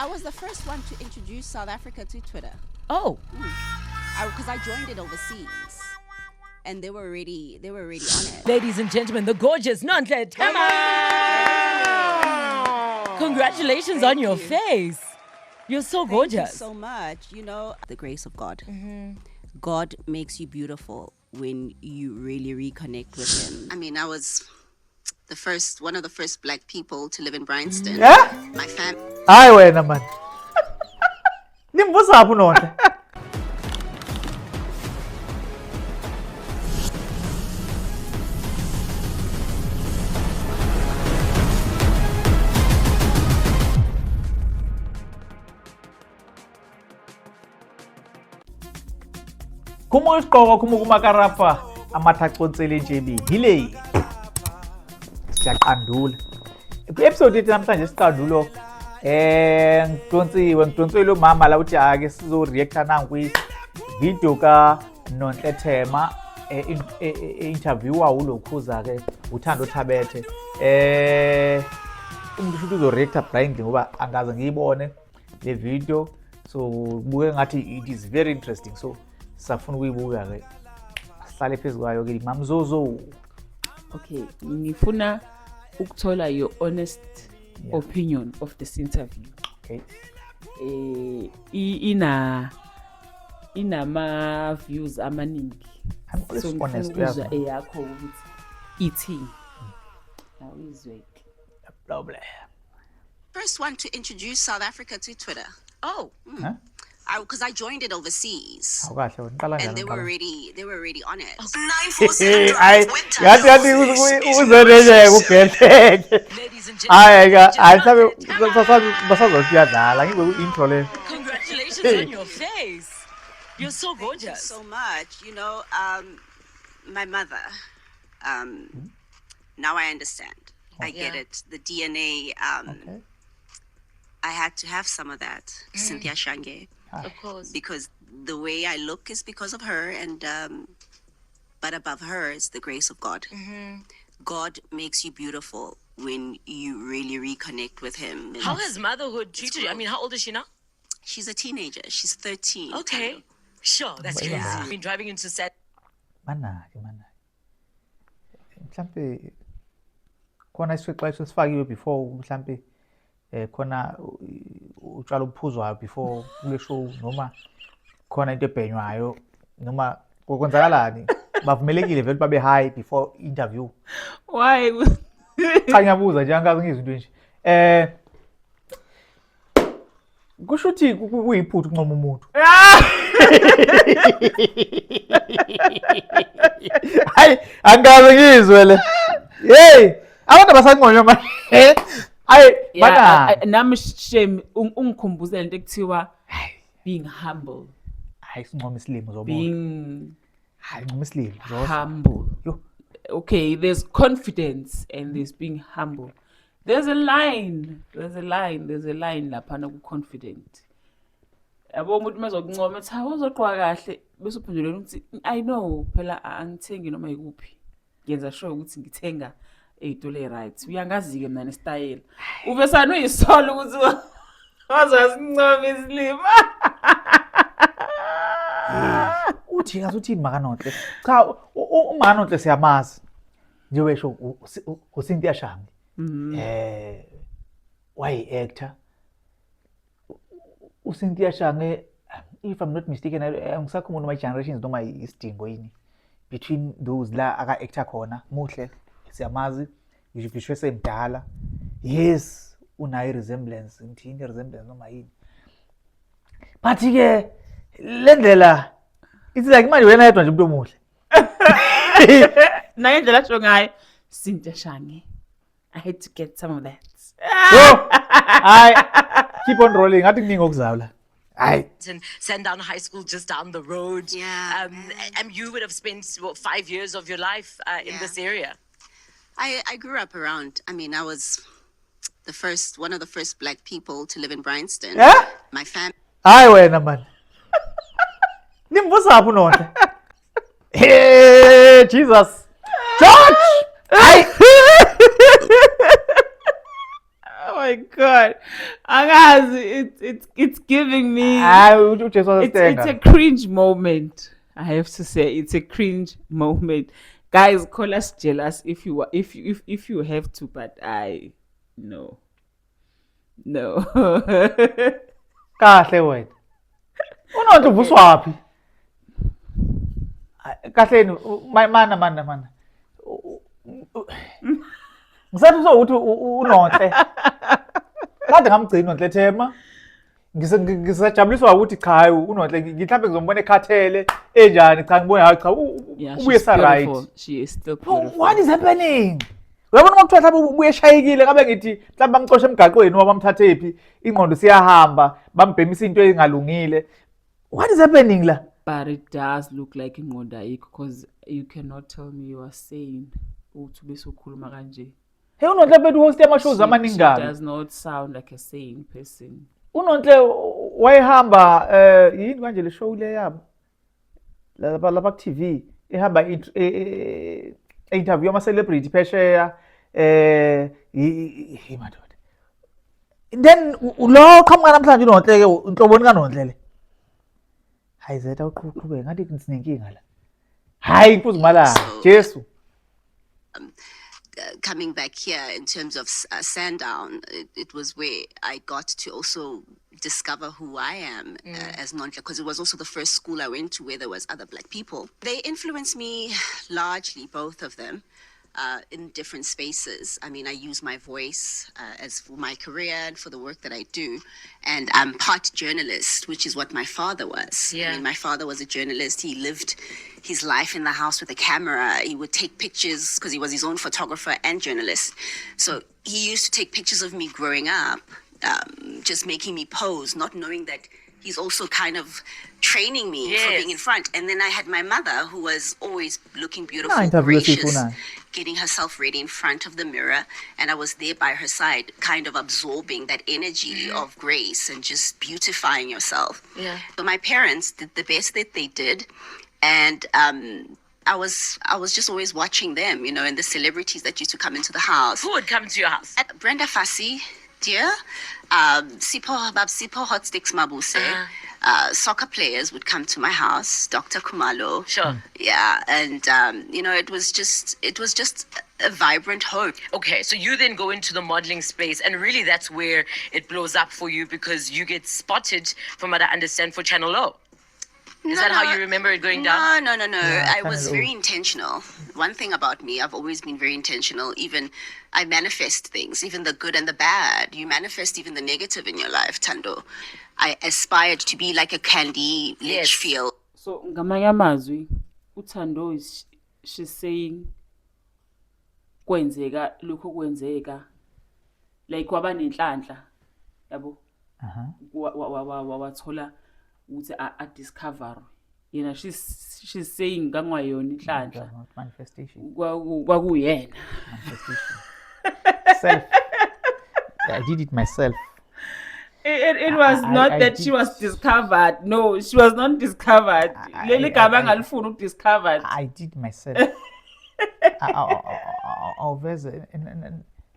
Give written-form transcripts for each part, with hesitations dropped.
I was the first one to introduce South Africa to Twitter. Oh. Because I joined it overseas. And they were already on it. Ladies and gentlemen, the gorgeous Nonhle Thema. Congratulations on your face. You're so gorgeous. Thank you so much. You know, the grace of God. God makes you beautiful when you really reconnect with Him. I mean, I was one of the first black people to live in Bryanston. Yeah? My family. Hayi wena man. Nimbuza apho Nonhle. Kumo isiqoko kumo kumakarapa amathacontsele njebi hile. Siyaqandula. Ku-episode yethu namhlanje siqandulo ngidonswe lo mama la uthi ake sizo reacta nangu kwi-video ka Nonhle Thema interviewa ulokhuza ke uThando Thabethe umuntu futhi uzo reacta blindly ngoba angaze ngiyibone le video so buke ngathi it is very interesting so safuna ukuyibuka ke sihlale phezukwayo ke mamzozo. Okay, ngifuna ukuthola your honest opinion of this interview. Okay. Inama views amaningi. I'm always honest uyakho ukuthi ithini. Awizwe. Problem. First one to introduce South Africa to Twitter. Oh. Huh? Because I joined it overseas. Awukahle wena And they were already on it. Ay yathi uzoreje kugehleke. Ladies and Hayi gentlemen. ka ayisabe basazosiyadlala ngibe ku-intro le. Congratulations on your face. You're so Thank you gorgeous. so much. You know, my mother, now I understand. I get it. The DNA, Okay. I had to have some of that. Cynthia Shange. Of course. Because the way I look is because of her, and but above her is the grace of God. God makes you beautiful when you really reconnect with Him. How has motherhood treated you? I mean, how old is she now? She's a teenager. She's 13. Okay. Sure, that's crazy. I've been driving into set. Mana. Mhlambe khona isiqexo sifakiwe before mhlambe khona utshalo uphuzwayo before kule show noma khona into ebhenywayo noma kokwenzakalani bavumelekile vele babe high before interview. Why? Cha ngiyabuza nje angazi ngizwe into nje. Kusho ukuthi kuyiphuthu uncoma umuntu. Hayi angazi ngizwe le. Hey, abantu basangqonywa manje. Hayi bana. Nami shame ungikhumbuza lento ekuthiwa being humble. Hayi sincoma isilimo zobona. Being Hayi ncoma isilimo zobona. humble. Yo. Okay, there's confidence and there's being humble. There's a line lapha na ku-confident. Yabo umuntu mazokuncoma ethi hawo uzoqhwa kahle bese uphenduleni ukuthi I know phela angithengi noma yikuphi. Ngenza sure ukuthi ngithenga ey'tolo right. Uyangazi ke mina style. Ube sanu yisolo ukuthi wazasincoma isilima. Uthi ngazuthi makanonhle. Cha umakanonhle siyamazi. Nje wesho uCynthia Shange. Why actor? uCynthia Shange, if I'm not mistaken, ngisakhuluma my generations noma isidingo yini between those la aka actor khona muhle siyamazi yishwe semdala. Yes, unayo resemblance, ngithini resemblance noma yini. But ke lendlela it's like manje wena yedwa nje umuntu omuhle. Na indlela asho ngayo Cynthia Shange. I had to get some of that. So, I keep on rolling. I think ngokuzala. Hayi. And Sandown High School just down the road. Yeah. And you would have spent 5 years of your life in this area. I grew up around. I mean, I was one of the first black people to live in Bryanston. Yeah? My family. Hayi wena man. Nimbuza apho Nonhle. Hey, Jesus. George. Hayi. Oh my my God. Angazi, it's giving me. It's a cringe moment. I have to say, it's a cringe moment. Guys, call us jealous if you have to, but no. Kahle wena. Unonto uvuswaphi? Kahleni mana. Ngisathi uzokuthi unonhle. Kade ngamgcina unonhle Thema. Ngisajabuliswa ukuthi cha unonhle ngihlambe ngizombona ekhathele enjani cha ngibona hayi cha ubuye sa right. She is still beautiful. What is happening? Uyabona uma kuthiwa mhlawumbe ubuye eshayekile ngabe ngithi mhlawumbe bamxosha emgaqweni noma bamthathe phi ingqondo siyahamba bambhemisa into engalungile. What is happening la? But it does look like ingqondo ayikho because you cannot tell me you are sane. Uthi bese ukhuluma kanje. Hey unonhle bethu host yamashows amaningi She does not sound like a sane person. Unonhle wayehamba yini kanje le show le yabo lapha ku TV ehamba interview ama celebrity phesheya madoda. Then lo qhamuka namhlanje unonhle ke inhloboni kanonhle le. Hayi zetha uqhubeke ngathi sinenkinga la. Hayi inkuzi mala Jesu. Coming back here in terms of Sandown, it was where I got to also discover who I am as Nonhle, because it was also the first school I went to where there was other Black people. They influenced me largely, both of them, in different spaces. I mean, I use my voice as for my career and for the work that I do. And I'm part journalist, which is what my father was. Yeah. I mean, my father was a journalist. He lived his life in the house with a camera. He would take pictures because he was his own photographer and journalist. So he used to take pictures of me growing up, just making me pose, not knowing that he's also kind of training me for being in front. And then I had my mother, who was always looking beautiful, gracious, getting herself ready in front of the mirror. And I was there by her side, kind of absorbing that energy of grace and just beautifying yourself. Yeah. So my parents did the best that they did. And I was just always watching them, you know, and the celebrities that used to come into the house. Who would come to your house? Brenda Fassie, dear. Sipho Hot Sticks Mabuse. Soccer players would come to my house. Dr. Kumalo. Sure. Yeah, and you know, it was just a vibrant home. Okay, so you then go into the modeling space, and really that's where it blows up for you because you get spotted, from what I understand, for Channel O. Is that how you remember it going down? No. Yeah, I was very intentional. One thing about me, I've always been very intentional. Even I manifest things, even the good and the bad. You manifest even the negative in your life, Tando. I aspired to be like a Candy Litchfield. So ngamanye amazwi uThando is she's saying kwenzeka lokho kwenzeka like kwaba nenhlanhla yabo wathola ukuthi a discover yena she's saying ngangwayona inhlanhla manifestation kwakuyena manifestation self. I did it myself. It was not that she was discovered. No, she was not discovered. Leli gama ngalifuna ukudiscovered. I did myself.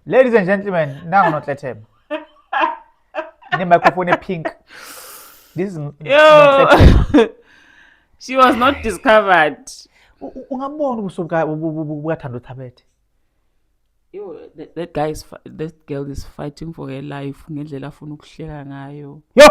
Ladies and gentlemen, now not let him. The microphone pink. This is Yo. She was not discovered. Ungabona ubusuka bukaThando Thabethe. Yo, that girl is fighting for her life ngendlela afuna ukuhleka ngayo. Yo!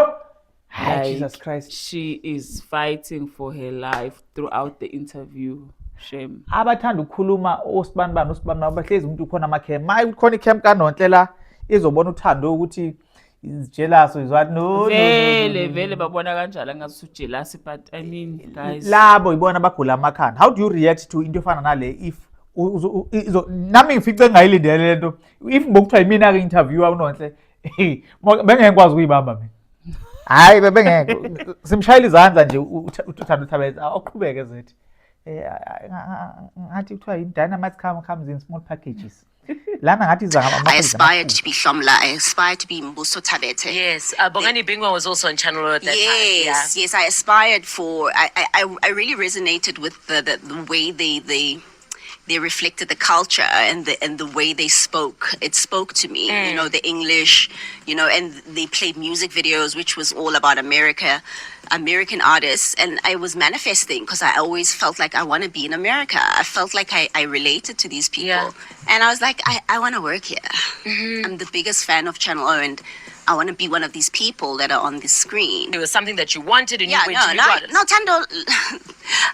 Like, Jesus Christ. She is fighting for her life throughout the interview. Shame. Abathanda ukukhuluma osibanibani bahlezi umuntu ukhona amakhema. Maye ukhona ikhema kaNonhle la izobona uThando ukuthi is jealous is what no vele babona kanjalo ngathi ujealous, but I mean guys, labo ibona bagula amakhanda. How do you react to into efana nale if nami ngifice ngayilindele lento if ngokuthiwa yimina ke interviewer uNonhle bengekwazi ukuyibamba mina. Hayi bengeke simshayela izandla nje uThando Thabethe awuqhubeke zethu. Ngathi kuthiwa yini dynamite comes in small packages. Lana ngathi I aspired to be Shomla. I aspired to be Mbuso Thabethe. Yes, Bongani Bingwa was also on Channel O at that time. Yes, I aspired for. I really resonated with the way they they reflected the culture and the way they spoke. It spoke to me, you know, the English, you know, and they played music videos, which was all about American artists. And I was manifesting because I always felt like I want to be in America. I felt like I related to these people. Yeah. And I was like, I want to work here. I'm the biggest fan of Channel O, and I want to be one of these people that are on the screen. It was something that you wanted and Yeah, you went and you got it. no, Tando,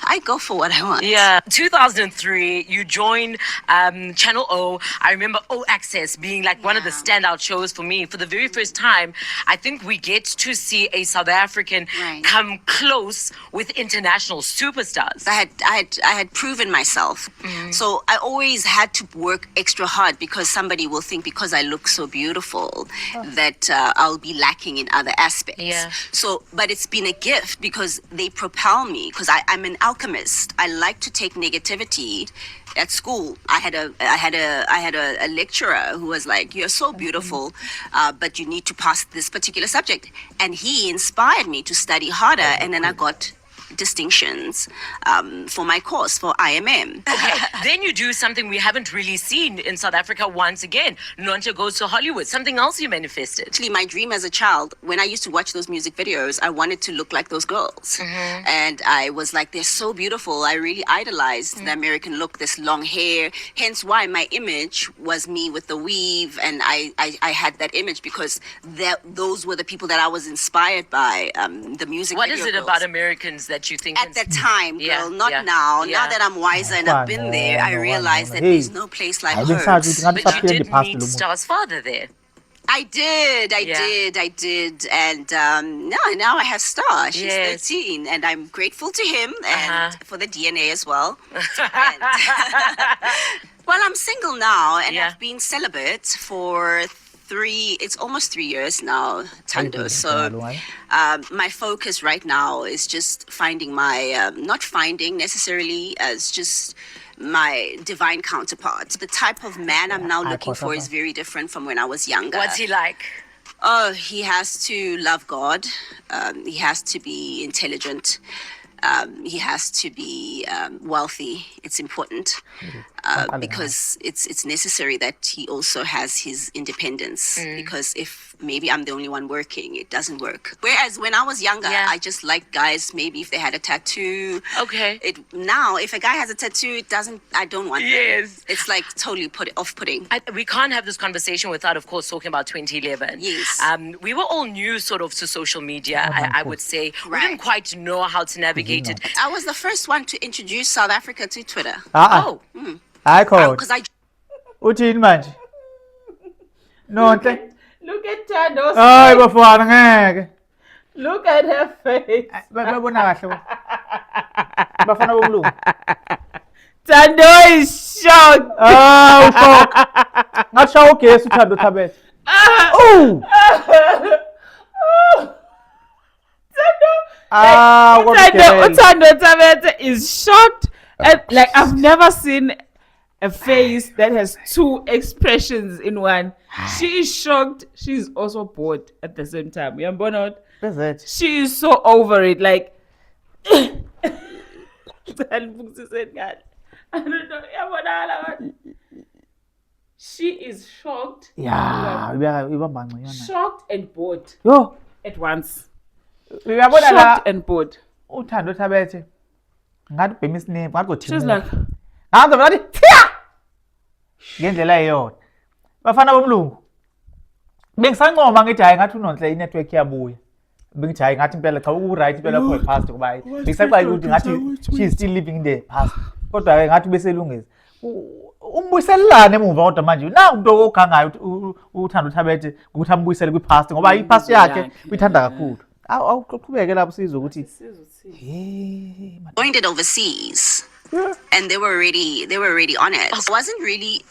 I go for what I want. Yeah, 2003, you joined Channel O. I remember O Access being like one of the standout shows for me. For the very first time, I think we get to see a South African Right. come close with international superstars. I had proven myself. So I always had to work extra hard because somebody will think because I look so beautiful that I'll be lacking in other aspects. Yeah. So, but it's been a gift because they propel me because I'm an alchemist. I like to take negativity. At school, I had a lecturer who was like, "You're so beautiful, but you need to pass this particular subject," and he inspired me to study harder. And then I got distinctions for my course for IMM. Okay, then you do something we haven't really seen in South Africa once again. Noncha goes to Hollywood. Something else you manifested. Actually, my dream as a child, when I used to watch those music videos, I wanted to look like those girls. And I was like, they're so beautiful. I really idolized the American look, this long hair. Hence why my image was me with the weave. And I had that image because those were the people that I was inspired by, the music What video is it girls. about Americans that you think At that time, girl, Yeah, not yeah, now. yeah. Now that I'm wiser and I've been there, I realize that Hey. there's no place like I've hers. been But you Sakhe did ndiphaste meet lo muntu. Star's father there. I did. And now I have Star. She's Yes. 13. And I'm grateful to him and for the DNA as well. And, well, I'm single now and Yeah. I've been celibate for it's almost 3 years now, Tando. So my focus right now is just finding my, not finding necessarily as just my divine counterpart. The type of man I'm now looking for is very different from when I was younger. What's he like? Oh, he has to love God. He has to be intelligent. He has to be wealthy. It's important because it's necessary that he also has his independence. Because if maybe I'm the only one working, it doesn't work. Whereas when I was younger, Yeah. I just liked guys. Maybe if they had a tattoo. Okay. Now, if a guy has a tattoo, it doesn't. I don't want. them. Yes. It's like totally off-putting. We can't have this conversation without, of course, talking about 2011. Yes. We were all new sort of to social media, I would say. We Right. didn't quite know how to navigate it. I was the first one to introduce South Africa to Twitter. Oh, Hayi khona. Because I Uthini manje? Nonhle. Look at Tando. Hayi bafana ngeke. Look at her face. Babona kahle bo. Bafana bomlungu. Tando is shocked. Ushok. Ngashawa ugesi uthando Thabethe. Oh! Tando Thabethe is shocked. And like I've never seen a face that has two expressions in one. She is shocked. She is also bored at the same time. Uyambona? Bezethe. She is so over it. Like I don't know. Uyambona? She is shocked. Yeah, ibamba ngconywana. Shocked and bored Yo, at once. uyabona la Shocked and bored. uthando Thabethe. Ngathi ubhema isinembu, ngathi kothini. She's like, Ngathi ngathi thiya. Ngendlela eyodwa. Bafana bomlungu. Bengisancoma ngithi hayi ngathi uNonhle inetwork yabuya. Bengithi hayi ngathi impela cha uku-right impela for past kuba bengisaxayela ukuthi ngathi she is still living in the past. Kodwa ke ngathi beselungisa. Umbuyiselane emuva kodwa manje na umuntu okhangayo uthando Thabethe ukuthi ambuyisele kwi-past ngoba i-past yakhe uyithanda kakhulu. Awuqhubeke lapho sizwe ukuthi hey man. joined it overseas, and they were already on it. It wasn't really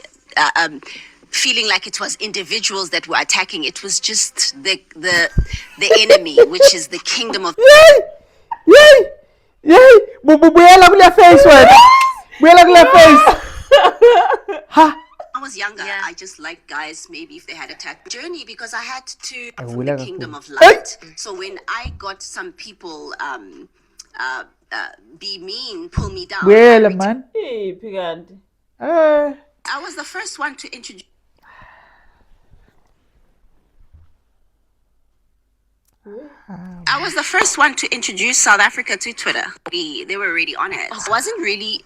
feeling like it was individuals that were attacking. It was just the enemy, which is the kingdom of. Yey! Buyela kule face wena. Buyela kule face. Ha! I was younger. Yeah. I just liked guys. Maybe if they had a tattoo journey, because I had to from will the have a kingdom cool. of light. So when I got some people be mean, pull me down. Buyela man. hey, Pigandi. I was the first one to introduce. I was the first one to introduce South Africa to Twitter. They were already on it. I wasn't really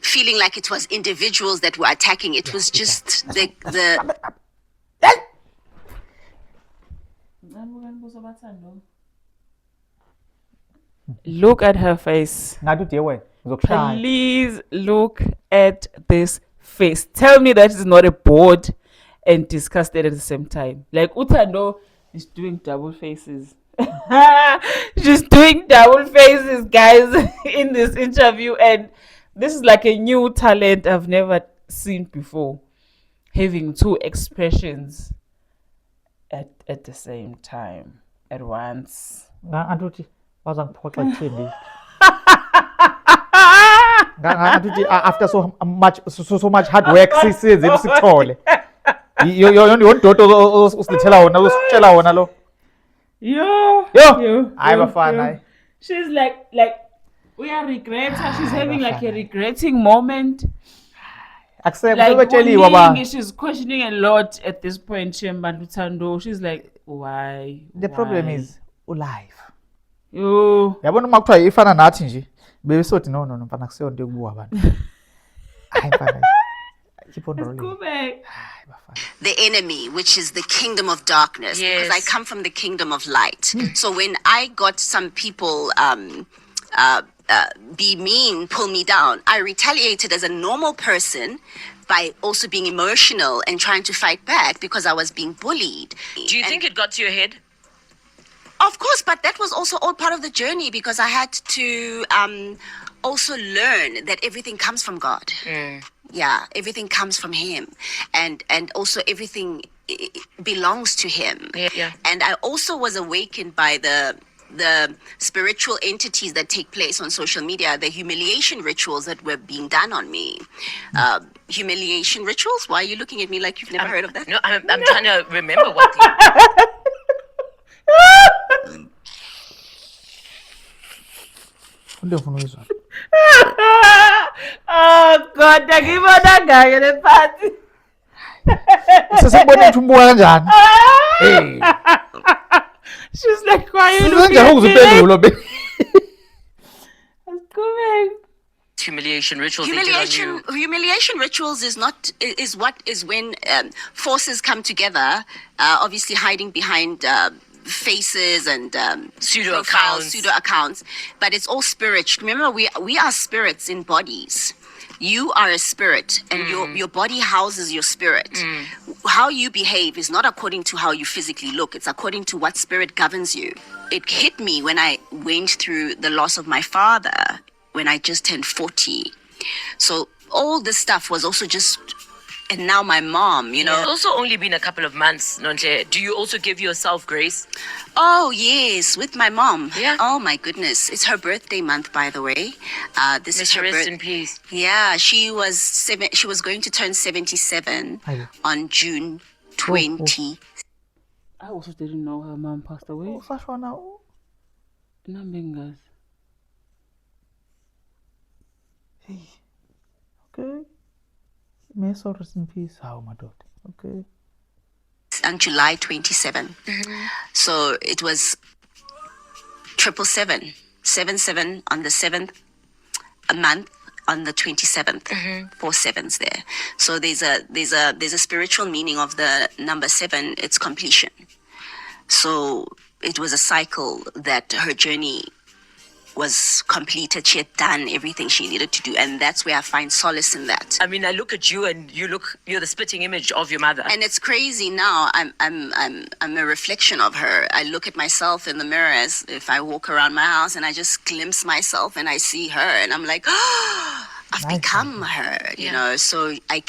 feeling like it was individuals that were attacking. It was just the Look at her face. ngathi udiye wena uzokushaya. Please look at this face. Tell me that is not a bored and disgusted at the same time. Like Uthando is doing double faces. She's doing double faces, guys, in this interview. And this is like a new talent I've never seen before. Having two expressions at the same time, at once. Ngathi uthi wazangiphoxa ekutheni. Ngathi uthi after so much hard work size sithole. Yondodo usilethela wona usitshela wona lo. Yo. Hayi bafana. She's like we are regret her. She's having like a regretting moment. Like she's questioning a lot at this point. Shembandutando. She's like, why? The problem is ulive. Yo. Yabona uma kuthiwa ifana nathi nje bebesothi no mfana kuseyo into yokubuka abantu. Hayi mfana. Keep on rolling. Go back. The enemy, which is the kingdom of darkness, because I come from the kingdom of light. So when I got some people be mean, pull me down, I retaliated as a normal person by also being emotional and trying to fight back because I was being bullied. Do you think it got to your head? Of course, but that was also all part of the journey because I had to also learn that everything comes from God. Yeah, everything comes from Him, and also everything belongs to Him. Yeah. And I also was awakened by the spiritual entities that take place on social media, the humiliation rituals that were being done on me. Humiliation rituals? Why are you looking at me like you've never heard of that? No, I'm trying to remember what. Oh God, ngibona ngake le party. Sesibona ukuthi umbuka kanjani? Hey. She's like, why are you looking at me? Humiliation rituals. Humiliation rituals is when forces come together, obviously hiding behind faces and pseudo accounts, but it's all spiritual. Remember, we are spirits in bodies. You are a spirit, and your body houses your spirit. How you behave is not according to how you physically look. It's according to what spirit governs you. It hit me when I went through the loss of my father when I just turned 40. So all this stuff was also just, and now my mom, you know. It's also only been a couple of months, Nonhle. Do you also give yourself grace? Oh, yes, with my mom. Yeah. Oh, my goodness. It's her birthday month, by the way. This is her rest in peace. Yeah, she was going to turn 77 on June 20. I also didn't know her mom passed away. Nambingas. Okay. May soul rest in peace. How, my daughter? Okay. On July 27. So it was 777, 77 on the 7th, a month on the 27th. 4 sevens there. So there's a spiritual meaning of the number 7. It's completion. So it was a cycle that her journey was completed. She had done everything she needed to do, and that's where I find solace in that. I mean, I look at you, and you're the spitting image of your mother. And it's crazy now. I'm a reflection of her. I look at myself in the mirror as if I walk around my house, and I just glimpse myself, and I see her, and I'm like, oh, I've become her. You know. So I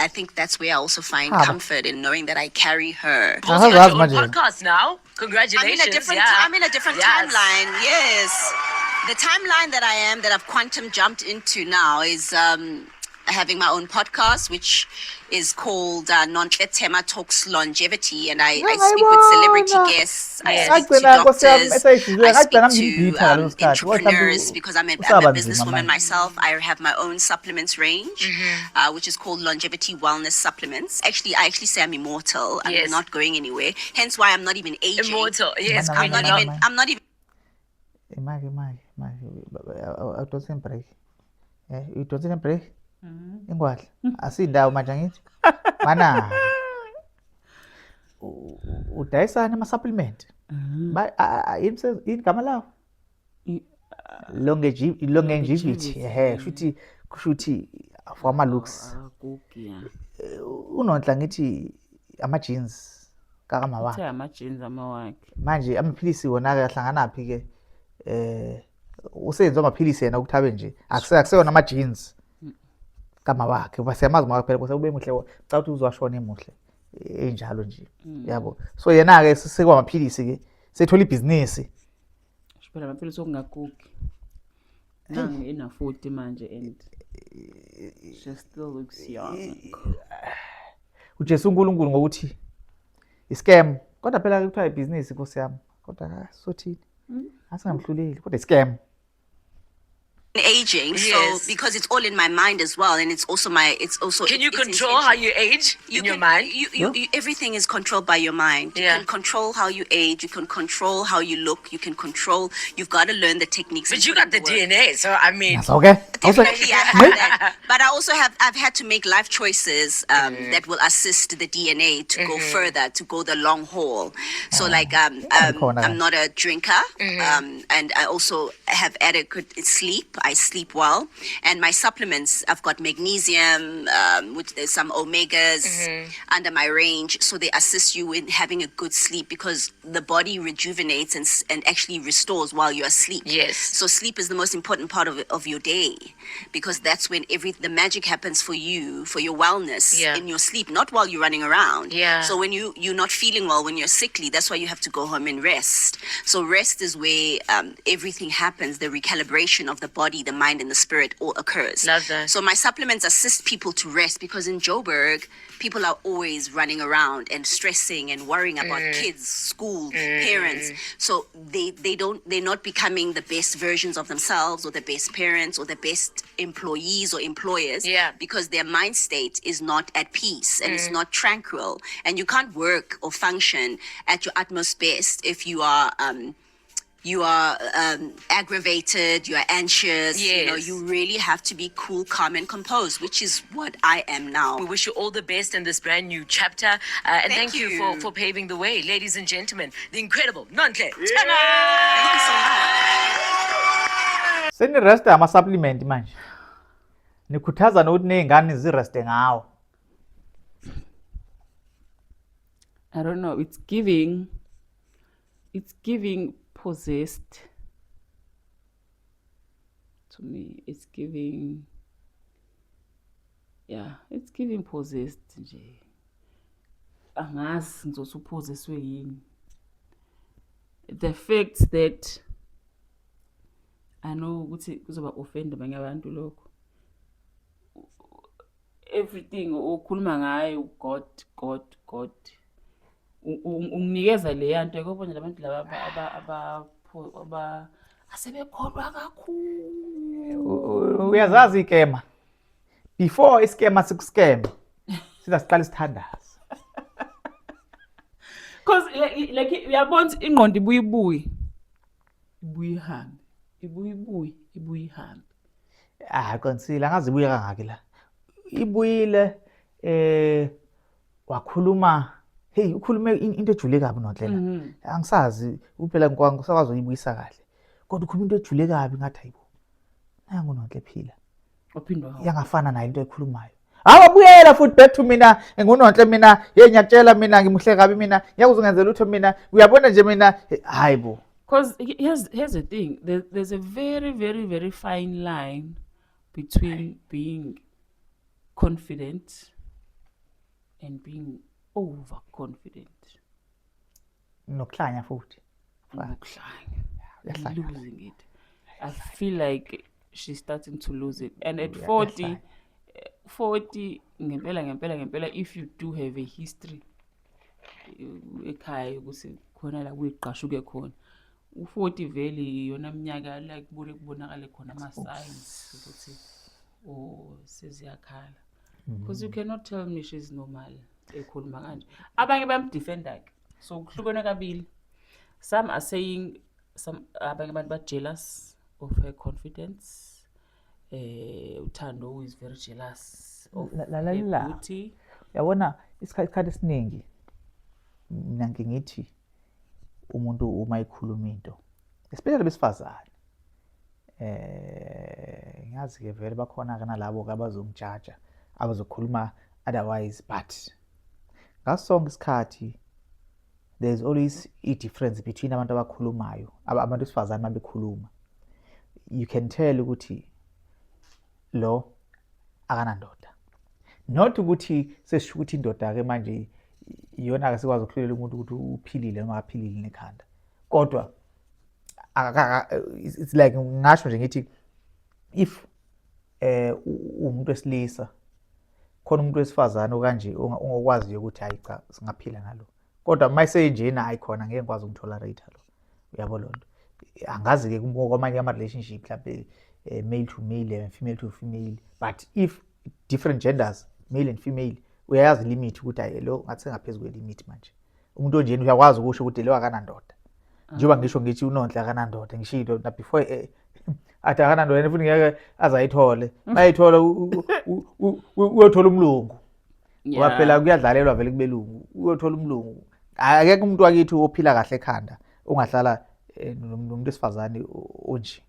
think that's where I also find comfort in knowing that I carry her. Also, you have your own podcast now. Congratulations. I'm in a different timeline. Yes. The timeline that I've quantum jumped into now is having my own podcast, which is called Nonhle Tema Talks Longevity, and I speak with celebrity guests. I speak to doctors. I speak to entrepreneurs because I'm a businesswoman myself. I have my own supplements range, which is called Longevity Wellness Supplements. Actually, I say I'm immortal. I'm not going anywhere. Hence why I'm not even aging. Immortal, yes. I'm not even. Awuthole break. Uthole break. Ingwadla. Asindawo manje ngithi. Mana. Udayisana ama supplement. Ba igama lawo. Longevity. Kushuthi for ama looks. Unonhla ngithi ama jeans kama wakhe. Ama jeans wakhe. Manje amaphilisi wona ke ahlangana phi ke usenze amaphilisi yena ukuthabe nje akuseyona ama jeans kama wakhe basiyamazi maka phela bose ube muhle cha ukuthi uzwashona emuhle enjalo nje yabo so yena ke sisekwa amaphilisi ke sethola ibhizinisi phela amaphilisi okungagugi nangi ina 40 manje and she still looks young uJesu uNkulunkulu ngokuthi iscam kodwa phela kuthiwa ibhizinisi Nkosi yami kodwa sothini asingamhluleli kodwa iscam aging, so because it's all in my mind as well, and it's also can you control how you age in your mind? Everything is controlled by your mind. You can control how you age, you can control how you look, you can control, you've got to learn the techniques. But you got the DNA, so I mean that's okay. Definitely, I have that. But I've had to make life choices that will assist the DNA to go further, to go the long haul. So I'm not a drinker, and I also have adequate sleep. I sleep well, and my supplements, I've got magnesium, which there's some omegas under my range, so they assist you in having a good sleep because the body rejuvenates and actually restores while you're asleep. Yes. So sleep is the most important part of your day because that's when the magic happens for you, for your wellness in your sleep, not while you're running around. Yeah. So when you're not feeling well, when you're sickly, that's why you have to go home and rest. So rest is where everything happens, the recalibration of the body, the mind and the spirit all occurs. Love that. So my supplements assist people to rest because in Joburg, people are always running around and stressing and worrying about kids, school, parents. So they're not becoming the best versions of themselves or the best parents or the best employees or employers because their mind state is not at peace and it's not tranquil. And you can't work or function at your utmost best if you are aggravated, you are anxious. Yes. You really have to be cool, calm, and composed, which is what I am now. We wish you all the best in this brand new chapter. And thank you for paving the way. Ladies and gentlemen, the incredible Nonhle Tema. Thank you so much. Senirest ama supplement manje. Nikhuthaza nokuthi nezingane zireste ngawo. I don't know, it's giving possessed to me. It's giving possessed nje. Angazi ngizosupossesswe yini. The fact that I know ukuthi kuzoba offend abanye abantu lokho. Everything okhuluma ngayo God unginikeza le yanto ekubona labantu laba asebekholwa kakhulu. Uyazazi ikema. Before iskema sikuscam. Siqala isithandazo. Because like uyabona ingqondo ibuye ihambe. Qonsila angazi ibuye kangaki la. Ibuyile wakhuluma ukhulume into ejule kabi noNhlela. Angisazi uphela ngisakwazi uyibuyisa kahle. Kodwa ukhuluma into ejule kabi ngathi hayibo. Nangu noNhle phila. Ophindwa yangafana nayo into ekhulumayo. Awabuyela futhi back to mina nguNonhle mina ngiyakutshela mina ngimuhle kabi mina ngiyakuzungenzela utho mina uyabona nje mina hayibo. Because here's the thing, there's a very, very, very fine line between being confident and being overconfident. Nokuhlanya futhi. Losing it. I feel like she's starting to lose it. And at 40, 40 ngempela if you do have a history ekhaya ukuthi khona la kuyiqashuke khona u40 vele yona minyaka la kubonakala khona ama signs ukuthi seziyakhala because you cannot tell me she's normal ekhuluma kanje abanye bayamdefenda ke so kuhlukene kabili some are saying abanye abantu ba jealous of her confidence uThando who is very jealous of her beauty yabona isikhathi esiningi mina ngithi umuntu uma ikhuluma into especially besifazane ngazi ke vele bakhona kana labo abazomjaja abazokhuluma otherwise but ngasonke isikhathi there's always a difference between abantu abakhulumayo abantu besifazane mabekhuluma you can tell ukuthi lo akana ndoda not ukuthi sesisho ukuthi indoda ke manje iyona akasikwazi ukuhlulela umuntu ukuthi uphilile noma akaphilile nekhanda kodwa it's like ngasho nje ngithi if umuntu wesilisa khona umuntu wesifazane okanje ongakwazi ukuthi hayi cha singaphila nalo kodwa mayise njena ayikhona ngeke ngikwazi ukutholerate lo uyabo lonto angazi ke kwamanye ama relationship mhlawumbe male to male and female to female but if different genders male and female uyayazi limit ukuthi hayi lo ngathi sengaphezulu kwe limit manje umuntu onjeni uyakwazi ukusho ukuthi lo akana ndoda njengoba ngisho ngithi uNonhle akana ndoda ngishilo na before athi akana ndoda futhi ngeke azayithole mayithola uyothola umlungu ngoba phela kuyadlalelwa vele kubelungu uyothola umlungu akekho umuntu wakithi ophila kahle ekhanda ungahlala nomuntu esifazane onje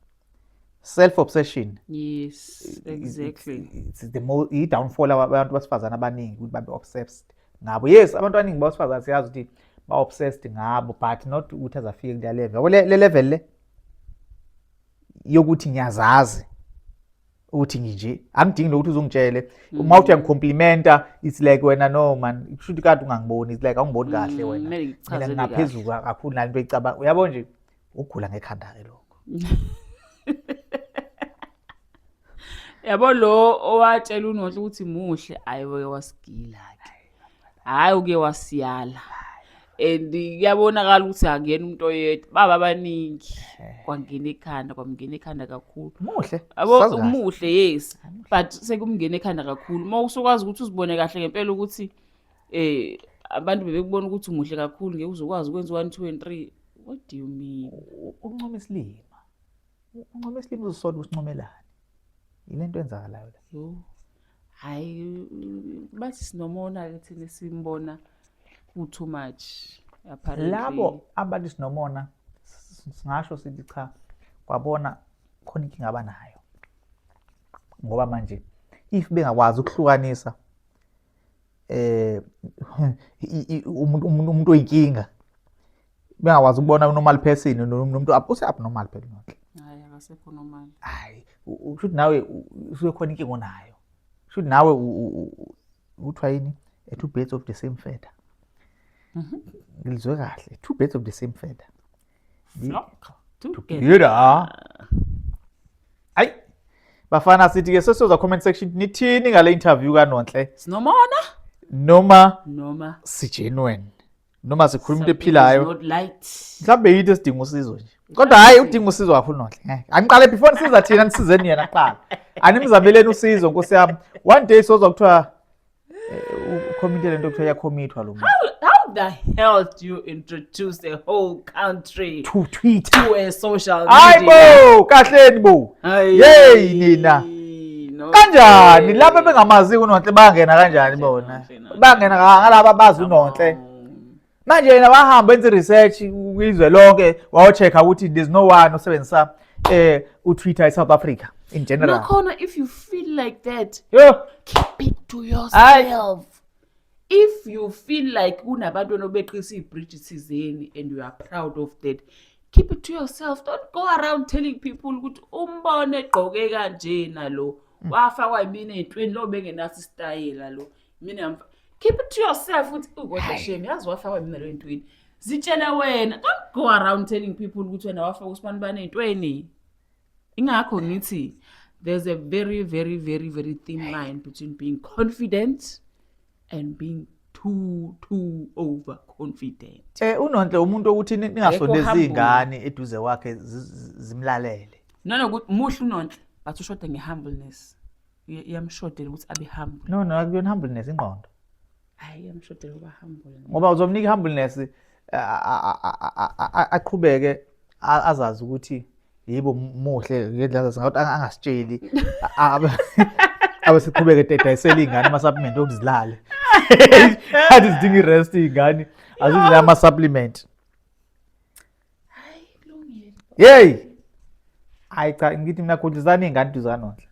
self obsession yes exactly it's the most downfall abantu basifazana abaningi ukuthi babe obsessed ngabo yes abantu abaningi basifazana siyazi ukuthi ba obsessed ngabo but not ukuthi azafike kule level le level le yokuthi ngiyazazi ukuthi nginje angidingi nokuthi uzongitshele uma uthi uyangikomplimenta it's like wena no man kushuthi kade ungangiboni it's like awungiboni kahle wena mina ngaphezulu kakhulu nalinto ecabanga uyabona nje ukugula ngekhanda ke lokho yabo lo owatshela uNonhle ukuthi muhle ayiwe wasigila ke hayi uke wasiyala and yabonakala ukuthi angena umuntu oyedwa baba abaningi kwangena ekhanda kwamngena ekhanda kakhulu muhle yabo umuhle yes but sekumngena ekhanda kakhulu uma usukwazi ukuthi uzibone kahle ngempela ukuthi abantu bebekubona ukuthi umuhle kakhulu ngeke uzokwazi ukwenza 1 2 and 3 what do you mean uncoma isilima uzosola usincomelana yilento enzakalayo la yo hayi bathi sinomona ke thina simbona too much apparently labo abantu sinomona singasho sithi cha kwabona khona inkinga abanayo ngoba manje if bengakwazi ukuhlukanisa umuntu oyinkinga bengakwazi ukubona unormal person nomuntu abnormal phela nonke hayi akasekho normal hayi ushuthi nawe usuke khona inkinga onayo ushuthi nawe uthwa yini two birds of the same feather ngilizwe kahle two birds of the same feather flock together ay bafana sithi ke sesoza comment section nithini ngale interview kaNonhle sinomona noma sigenuine noma sikhuluma into ephilayo mhlawumbe yithi sidinga usizo nje kodwa hayi udinga usizo kakhulu Nonhle angiqale before nisiza thina nisizeni yena kuqala animzameleni usizo Nkosi yami one day soza kuthiwa ucommit lento kuthiwa yacommithwa lo muntu how the hell do you introduce the whole country to Twitter to a social media hayibo kahleni bo hey nina kanjani lapha bengamazi uNonhle bangena kanjani bona bangena ngalabo bazi uNonhle manje yena wahamba enze research kwizwe lonke wayochecka ukuthi there's no one osebenzisa uTwitter eSouth Africa in general nakhona if you feel like that yo keep it to yourself if you feel like kunabantu nobeqisa ibridge thizeni and you are proud of that keep it to yourself don't go around telling people ukuthi umbone egqoke kanje nalo wafa kwayimina ezintweni lo bengenasi style lo mina keep it to yourself ukuthi ugodwa shame yazi wafa kwayimina lo ezintweni zitshele wena don't go around telling people ukuthi wena wafa kusibani bane ezintweni ingakho ngithi there's a very, very, very, very thin line between being confident and being too overconfident. Unonhle umuntu ukuthi ningasondezi humble. ingane eduze kwakhe zimlalele. No, muhle uNonhle, but ushoda ngehumbleness. Iyamshodela ukuthi abe humble. No, akuyona humbleness ingqondo. Hayi iyamshodela ukuba humble. Ngoba uzomnika humbleness aqhubeke azazi ukuthi yebo muhle ngedlaza ngathi angasitsheli abasiqhubeke dedayisela ingane ama supplement okuzilala. Athi sidinga irest ingane azidla ama supplement. Hayi kulungile. Hey. Hayi cha ngithi mina khudlizana ingane duzanonhle.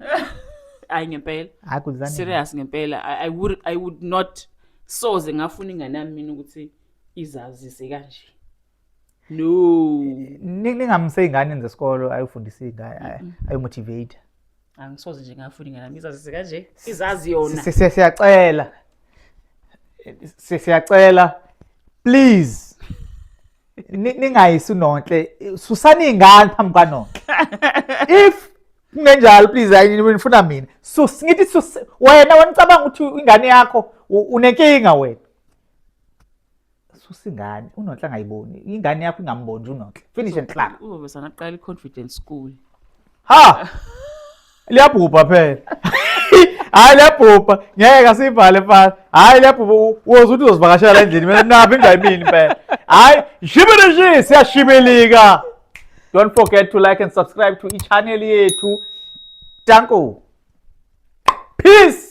Hayi ngempela. Hayi khudlizana. Serious ngempela. I would not soze ngafuna ingane yami mina ukuthi izazise kanje. No. Ningamse ingane zesikolo ayifundisa ingane ayimotivate. Angisoze nje ngafuna ingane yami izazise kanje. Izazi yona. Siyacela please ningayisi uNonhle susana ingane phambi kwaNonhle. If kungenjalo please ayinifuna mina ngithi wena wanicabanga ukuthi ingane yakho unenkinga wena. Susingane uNonhle angayiboni ingane yakho ingamboni nje uNonhle finish and clap. Uzobe sanaqala iconfidence school. Ha liyabhubha phela. Hayi liyabhubha ngeke asivale mfana. Hayi liyabhubha woza ukuthi uzivakashela endlini mina naphi ingayimini phela. Hayi shibele siyashibelika. Don't forget to like and subscribe to ichannel yethu. Danko. Peace.